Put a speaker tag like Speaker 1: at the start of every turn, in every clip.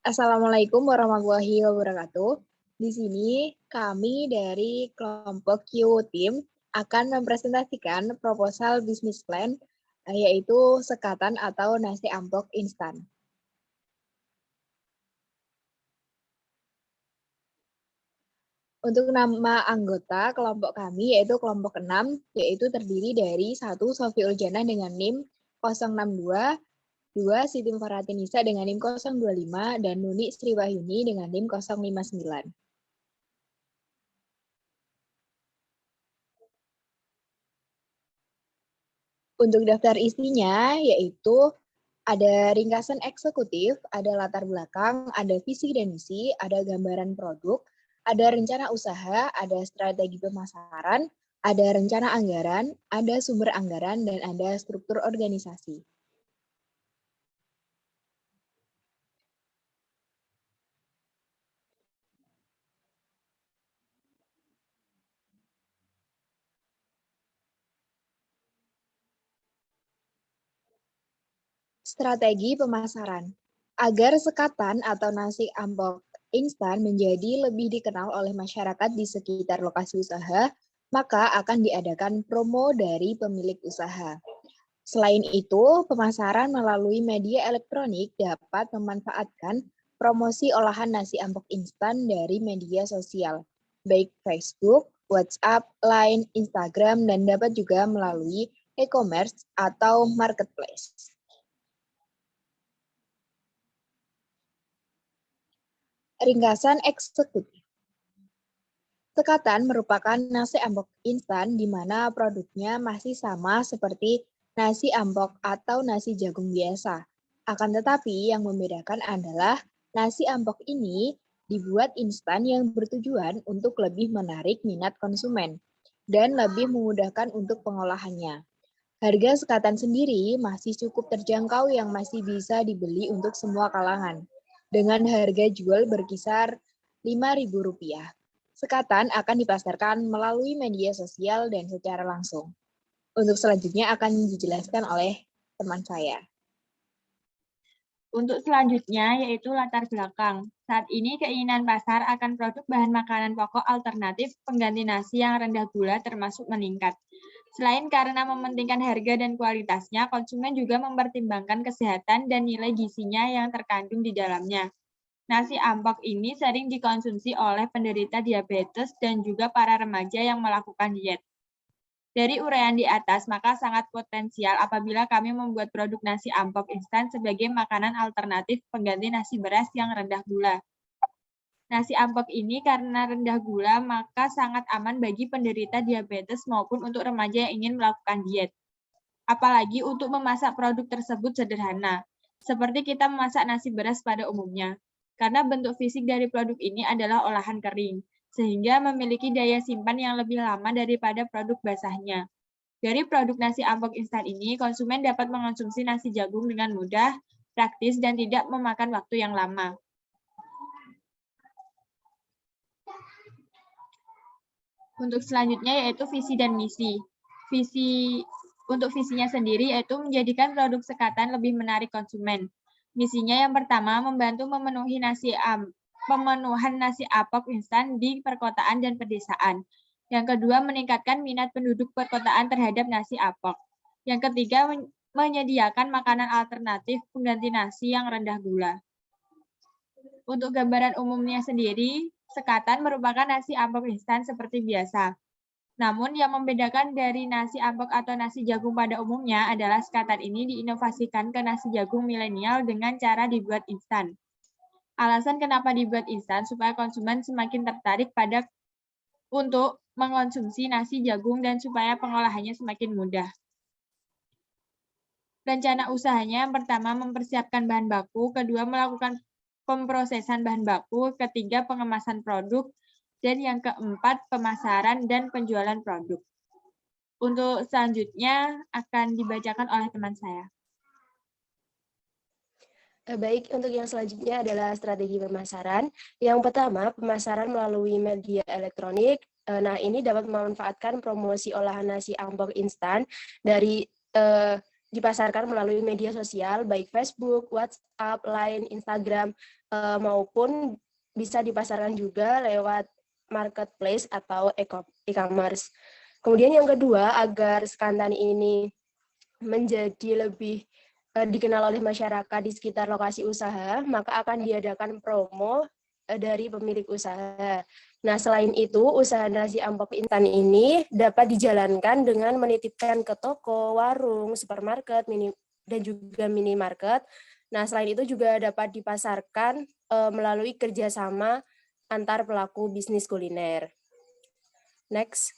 Speaker 1: Assalamualaikum warahmatullahi wabarakatuh. Di sini kami dari kelompok Q Team akan mempresentasikan proposal bisnis plan, yaitu sekatan atau nasi ampok instan. Untuk nama anggota kelompok kami yaitu kelompok 6, yaitu terdiri dari 1 Sofi Uljana dengan NIM 062, 2 Siti Faratinisa dengan NIM 025, dan Nuni Sriwahyuni dengan NIM 059. Untuk daftar isinya yaitu ada ringkasan eksekutif, ada latar belakang, ada visi dan misi, ada gambaran produk, ada rencana usaha, ada strategi pemasaran, ada rencana anggaran, ada sumber anggaran, dan ada struktur organisasi. Strategi pemasaran. Agar sekatan atau nasi ampok instan menjadi lebih dikenal oleh masyarakat di sekitar lokasi usaha, maka akan diadakan promo dari pemilik usaha. Selain itu, pemasaran melalui media elektronik dapat memanfaatkan promosi olahan nasi ampok instan dari media sosial, baik Facebook, WhatsApp, Line, Instagram, dan dapat juga melalui e-commerce atau marketplace. Ringkasan eksekutif. Sekatan merupakan nasi ampok instan di mana produknya masih sama seperti nasi ampok atau nasi jagung biasa. Akan tetapi yang membedakan adalah nasi ampok ini dibuat instan yang bertujuan untuk lebih menarik minat konsumen dan lebih memudahkan untuk pengolahannya. Harga sekatan sendiri masih cukup terjangkau yang masih bisa dibeli untuk semua kalangan, dengan harga jual berkisar Rp5.000. Sekatan akan dipasarkan melalui media sosial dan secara langsung. Untuk selanjutnya akan dijelaskan oleh teman saya.
Speaker 2: Untuk selanjutnya yaitu latar belakang. Saat ini keinginan pasar akan produk bahan makanan pokok alternatif pengganti nasi yang rendah gula termasuk meningkat. Selain karena mementingkan harga dan kualitasnya, konsumen juga mempertimbangkan kesehatan dan nilai gizinya yang terkandung di dalamnya. Nasi ampok ini sering dikonsumsi oleh penderita diabetes dan juga para remaja yang melakukan diet. Dari uraian di atas, maka sangat potensial apabila kami membuat produk nasi ampok instan sebagai makanan alternatif pengganti nasi beras yang rendah gula. Nasi ampok ini karena rendah gula, maka sangat aman bagi penderita diabetes maupun untuk remaja yang ingin melakukan diet. Apalagi untuk memasak produk tersebut sederhana, seperti kita memasak nasi beras pada umumnya. Karena bentuk fisik dari produk ini adalah olahan kering, sehingga memiliki daya simpan yang lebih lama daripada produk basahnya. Dari produk nasi ampok instan ini, konsumen dapat mengonsumsi nasi jagung dengan mudah, praktis, dan tidak memakan waktu yang lama. Untuk selanjutnya yaitu visi dan misi. Untuk visinya sendiri yaitu menjadikan produk sekatan lebih menarik konsumen. Misinya yang pertama membantu pemenuhan nasi ampok instan di perkotaan dan pedesaan. Yang kedua meningkatkan minat penduduk perkotaan terhadap nasi ampok. Yang ketiga menyediakan makanan alternatif pengganti nasi yang rendah gula. Untuk gambaran umumnya sendiri, sekatan merupakan nasi ampok instan seperti biasa. Namun yang membedakan dari nasi ampok atau nasi jagung pada umumnya adalah sekatan ini diinovasikan ke nasi jagung milenial dengan cara dibuat instan. Alasan kenapa dibuat instan supaya konsumen semakin tertarik untuk mengonsumsi nasi jagung dan supaya pengolahannya semakin mudah. Rencana usahanya yang pertama mempersiapkan bahan baku, kedua melakukan pemprosesan bahan baku, ketiga pengemasan produk, dan yang keempat pemasaran dan penjualan produk. Untuk selanjutnya akan dibacakan oleh teman saya.
Speaker 3: Baik, untuk yang selanjutnya adalah strategi pemasaran. Yang pertama, pemasaran melalui media elektronik. Nah, ini dapat memanfaatkan promosi olahan nasi ampok instan dari dipasarkan melalui media sosial, baik Facebook, WhatsApp, Line, Instagram, maupun bisa dipasarkan juga lewat marketplace atau e-commerce. Kemudian yang kedua, agar Skantan ini menjadi lebih dikenal oleh masyarakat di sekitar lokasi usaha, maka akan diadakan promo dari pemilik usaha. Nah, selain itu, usaha nasi ambok instan ini dapat dijalankan dengan menitipkan ke toko, warung, supermarket, dan juga minimarket. Nah, selain itu juga dapat dipasarkan melalui kerjasama antar pelaku bisnis kuliner. Next.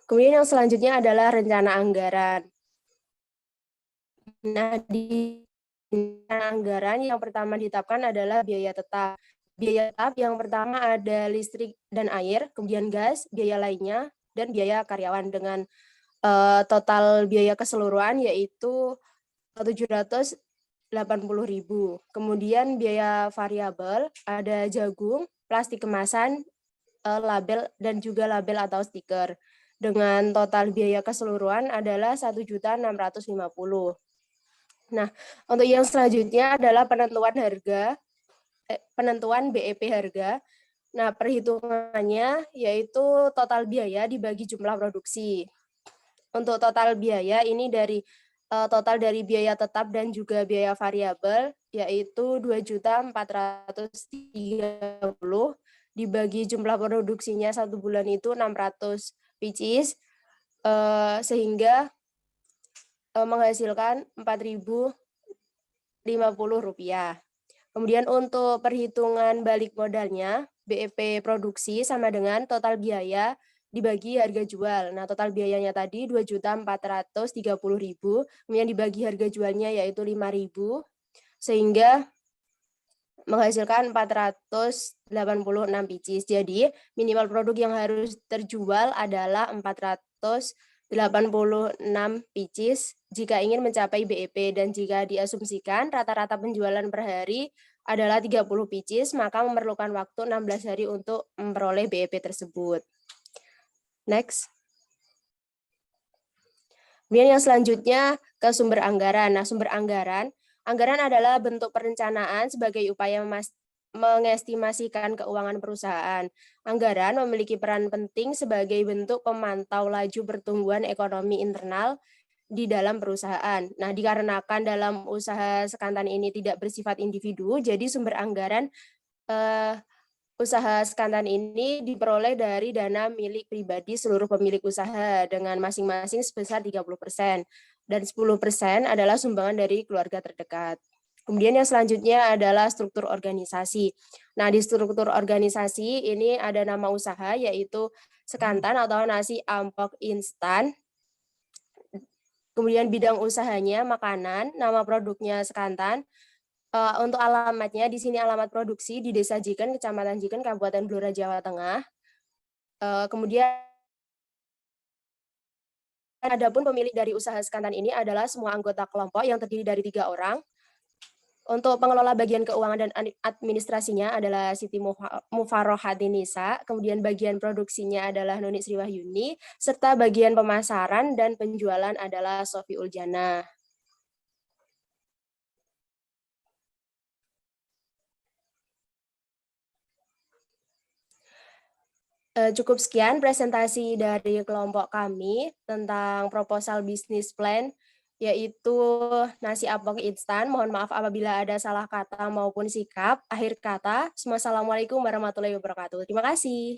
Speaker 3: Kemudian yang selanjutnya adalah rencana anggaran. Nah, di rencana anggaran yang pertama ditetapkan adalah biaya tetap. Biaya tetap yang pertama ada listrik dan air, kemudian gas, biaya lainnya, dan biaya karyawan dengan total biaya keseluruhan yaitu 780.000. Kemudian biaya variabel ada jagung, plastik kemasan, label, dan juga label atau stiker. Dengan total biaya keseluruhan adalah 1.650.000. Nah, untuk yang selanjutnya adalah penentuan BEP harga. Nah, perhitungannya yaitu total biaya dibagi jumlah produksi. Untuk total biaya ini dari total dari biaya tetap dan juga biaya variabel yaitu 2.430.000 dibagi jumlah produksinya satu bulan itu 600 pieces sehingga menghasilkan Rp4.050. Kemudian untuk perhitungan balik modalnya, BEP produksi sama dengan total biaya dibagi harga jual. Nah, total biayanya tadi 2.430.000, kemudian dibagi harga jualnya yaitu 5.000, sehingga menghasilkan 486 pieces. Jadi, minimal produk yang harus terjual adalah 486 pieces jika ingin mencapai BEP, dan jika diasumsikan rata-rata penjualan per hari adalah 30 pieces, maka memerlukan waktu 16 hari untuk memperoleh BEP tersebut. Next. Kemudian yang selanjutnya ke sumber anggaran. Nah, sumber anggaran adalah bentuk perencanaan sebagai upaya mengestimasikan keuangan perusahaan. Anggaran memiliki peran penting sebagai bentuk pemantau laju pertumbuhan ekonomi internal di dalam perusahaan. Nah, dikarenakan dalam usaha Skantan ini tidak bersifat individu, jadi sumber anggaran usaha Skantan ini diperoleh dari dana milik pribadi seluruh pemilik usaha dengan masing-masing sebesar 30%, dan 10% adalah sumbangan dari keluarga terdekat. Kemudian yang selanjutnya adalah struktur organisasi. Nah, di struktur organisasi ini ada nama usaha yaitu Skantan atau nasi ambok instan. Kemudian bidang usahanya makanan, nama produknya Skantan. Untuk alamatnya, di sini alamat produksi di Desa Jiken, Kecamatan Jiken, Kabupaten Blora, Jawa Tengah. Kemudian, adapun pemilik dari usaha Skantan ini adalah semua anggota kelompok yang terdiri dari 3 orang. Untuk pengelola bagian keuangan dan administrasinya adalah Siti Mufarohatinisa, kemudian bagian produksinya adalah Nuni Sriwahyuni, serta bagian pemasaran dan penjualan adalah Sofi Uljana. Cukup sekian presentasi dari kelompok kami tentang proposal bisnis plan, yaitu nasi ambok instan. Mohon maaf apabila ada salah kata maupun sikap. Akhir kata, wassalamualaikum warahmatullahi wabarakatuh. Terima kasih.